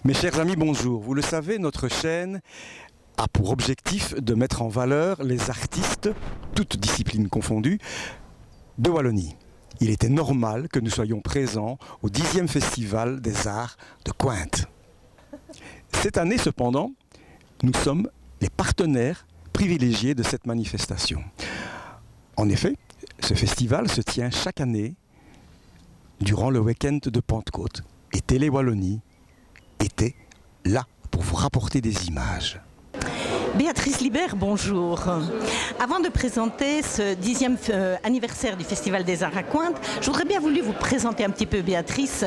Mes chers amis, bonjour. Vous le savez, notre chaîne a pour objectif de mettre en valeur les artistes, toutes disciplines confondues, de Wallonie. Il était normal que nous soyons présents au 10e Festival des Arts de Cointe. Cette année, cependant, nous sommes les partenaires privilégiés de cette manifestation. En effet, ce festival se tient chaque année durant le week-end de Pentecôte. Et Télé Wallonie était là pour vous rapporter des images. Béatrice Libert, bonjour. Avant de présenter ce 10e anniversaire du Festival des Arts à Cointe, je voudrais bien voulu vous présenter un petit peu Béatrice,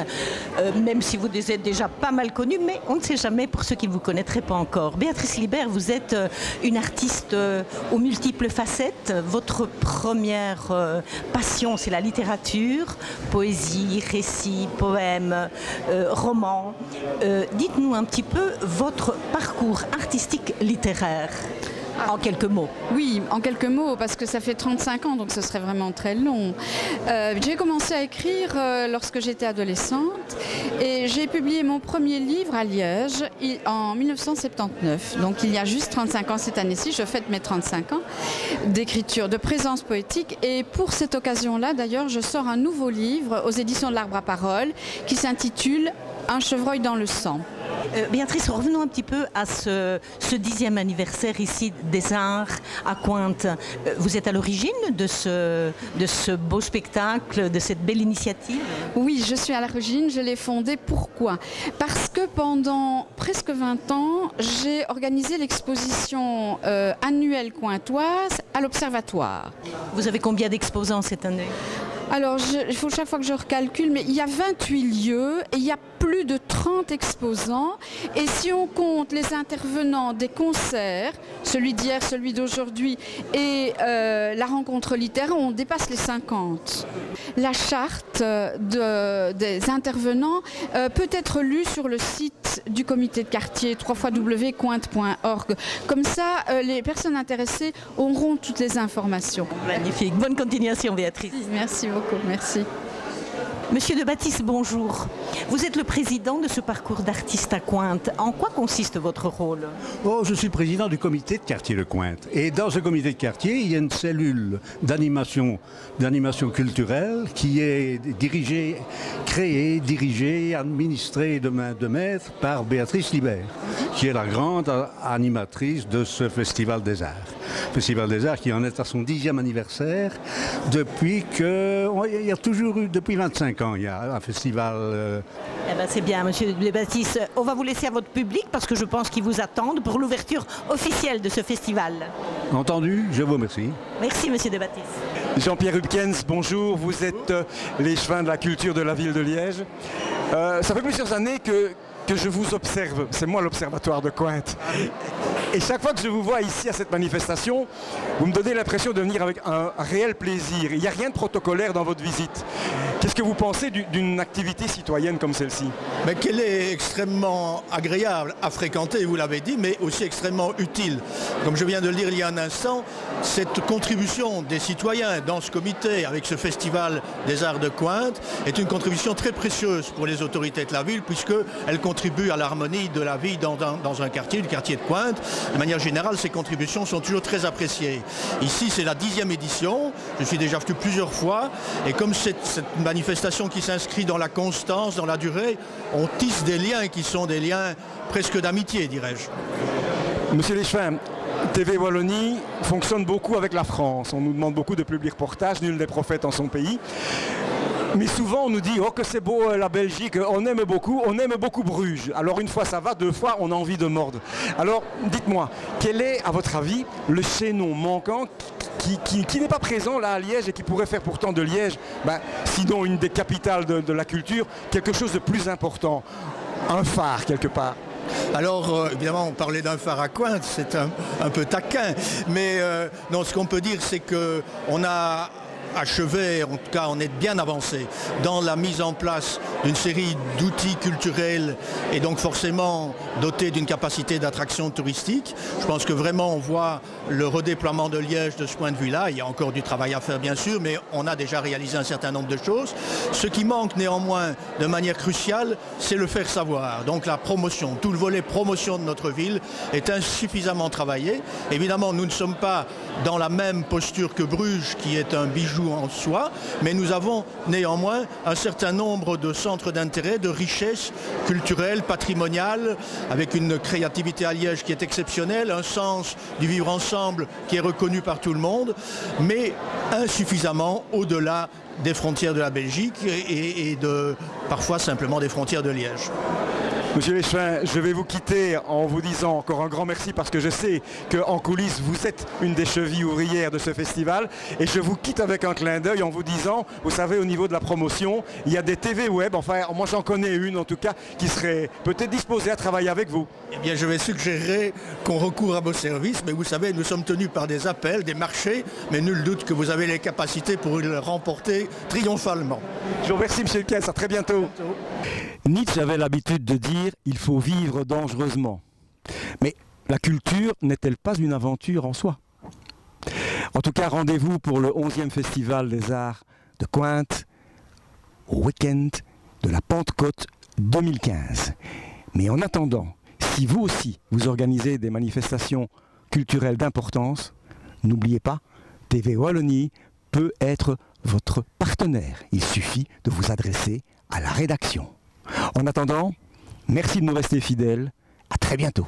même si vous êtes déjà pas mal connue, mais on ne sait jamais pour ceux qui ne vous connaîtraient pas encore. Béatrice Libert, vous êtes une artiste aux multiples facettes. Votre première passion, c'est la littérature, poésie, récits, poèmes, romans. Dites-nous un petit peu votre parcours artistique littéraire. En quelques mots. Oui, en quelques mots, parce que ça fait 35 ans, donc ce serait vraiment très long. J'ai commencé à écrire lorsque j'étais adolescente et j'ai publié mon premier livre à Liège en 1979. Donc il y a juste 35 ans cette année-ci, je fête mes 35 ans d'écriture, de présence poétique. Et pour cette occasion-là, d'ailleurs, je sors un nouveau livre aux éditions de l'Arbre à Parole qui s'intitule « Un chevreuil dans le sang ». Béatrice, revenons un petit peu à ce 10e anniversaire ici des Arts à Cointe. Vous êtes à l'origine de ce beau spectacle, de cette belle initiative? Oui, je suis à l'origine, je l'ai fondée. Pourquoi? Parce que pendant presque 20 ans, j'ai organisé l'exposition annuelle cointoise à l'Observatoire. Vous avez combien d'exposants cette année? Alors, il faut chaque fois que je recalcule, mais il y a 28 lieux et il y a plus de 30 exposants. Et si on compte les intervenants des concerts, celui d'hier, celui d'aujourd'hui et la rencontre littéraire, on dépasse les 50. La charte des intervenants peut être lue sur le site du comité de quartier www.cointe.org. Comme ça, les personnes intéressées auront toutes les informations. Magnifique. Bonne continuation, Béatrice. Merci beaucoup. Merci. Monsieur de Baptiste, bonjour. Vous êtes le président de ce parcours d'artiste à Cointe. En quoi consiste votre rôle? Je suis président du comité de quartier de Cointe. Et dans ce comité de quartier, il y a une cellule d'animation culturelle qui est créée, dirigée, administrée de main de maître par Béatrice Libert, qui est la grande animatrice de ce Festival des Arts. Festival des Arts qui en est à son 10e anniversaire depuis 25 ans, il y a un festival. Eh ben c'est bien, monsieur de Baptiste. On va vous laisser à votre public parce que je pense qu'ils vous attendent pour l'ouverture officielle de ce festival. Entendu, je vous remercie. Merci, monsieur de Baptiste. Jean-Pierre Hupkens, bonjour. Vous êtes l'échevin de la culture de la ville de Liège. Ça fait plusieurs années que je vous observe. C'est moi l'Observatoire de Cointe. Et chaque fois que je vous vois ici à cette manifestation, vous me donnez l'impression de venir avec un réel plaisir. Il n'y a rien de protocolaire dans votre visite. Qu'est-ce que vous pensez d'une activité citoyenne comme celle-ci? Qu'elle est extrêmement agréable à fréquenter, vous l'avez dit, mais aussi extrêmement utile. Comme je viens de le dire il y a un instant, cette contribution des citoyens dans ce comité, avec ce festival des Arts de Cointe, est une contribution très précieuse pour les autorités de la ville, puisqu'elle contribue à l'harmonie de la vie dans un quartier, le quartier de Cointe. De manière générale, ces contributions sont toujours très appréciées. Ici, c'est la 10e édition. Je suis déjà venu plusieurs fois. Et comme cette manifestation qui s'inscrit dans la constance, dans la durée, on tisse des liens qui sont des liens presque d'amitié, dirais-je. Monsieur l'échevin, TV Wallonie fonctionne beaucoup avec la France. On nous demande beaucoup de publier reportages, nul n'est prophète en son pays. Mais souvent on nous dit oh que c'est beau la Belgique, on aime beaucoup Bruges. Alors une fois ça va, deux fois on a envie de mordre. Alors dites-moi, quel est à votre avis le chaînon manquant qui n'est pas présent là à Liège et qui pourrait faire pourtant de Liège, sinon une des capitales de la culture, quelque chose de plus important, un phare quelque part? Alors, évidemment, on parlait d'un phare à Cointe, c'est un peu taquin, mais non, ce qu'on peut dire, c'est qu'on a achevé, en tout cas on est bien avancé dans la mise en place d'une série d'outils culturels et donc forcément doté d'une capacité d'attraction touristique. Je pense que vraiment on voit le redéploiement de Liège de ce point de vue-là. Il y a encore du travail à faire bien sûr, mais on a déjà réalisé un certain nombre de choses. Ce qui manque néanmoins de manière cruciale, c'est le faire savoir. Donc la promotion, tout le volet promotion de notre ville est insuffisamment travaillé. Évidemment, nous ne sommes pas dans la même posture que Bruges, qui est un bijou en soi, mais nous avons néanmoins un certain nombre de centres d'intérêt, de richesse culturelle, patrimoniale, avec une créativité à Liège qui est exceptionnelle, un sens du vivre ensemble qui est reconnu par tout le monde, mais insuffisamment au-delà des frontières de la Belgique et de parfois simplement des frontières de Liège. Monsieur Léchevin, je vais vous quitter en vous disant encore un grand merci parce que je sais qu'en coulisses, vous êtes une des chevilles ouvrières de ce festival. Et je vous quitte avec un clin d'œil en vous disant, vous savez, au niveau de la promotion, il y a des TV web, enfin moi j'en connais une en tout cas, qui serait peut-être disposée à travailler avec vous. Eh bien je vais suggérer qu'on recourt à vos services, mais vous savez, nous sommes tenus par des appels, des marchés, mais nul doute que vous avez les capacités pour le remporter triomphalement. Je vous remercie monsieur Kess, à très bientôt. Nietzsche avait l'habitude de dire « il faut vivre dangereusement ». Mais la culture n'est-elle pas une aventure en soi? En tout cas, rendez-vous pour le 11e Festival des Arts de Cointe au week-end de la Pentecôte 2015. Mais en attendant, si vous aussi vous organisez des manifestations culturelles d'importance, n'oubliez pas, TV Wallonie peut être votre partenaire. Il suffit de vous adresser à la rédaction. En attendant, merci de nous rester fidèles. À très bientôt.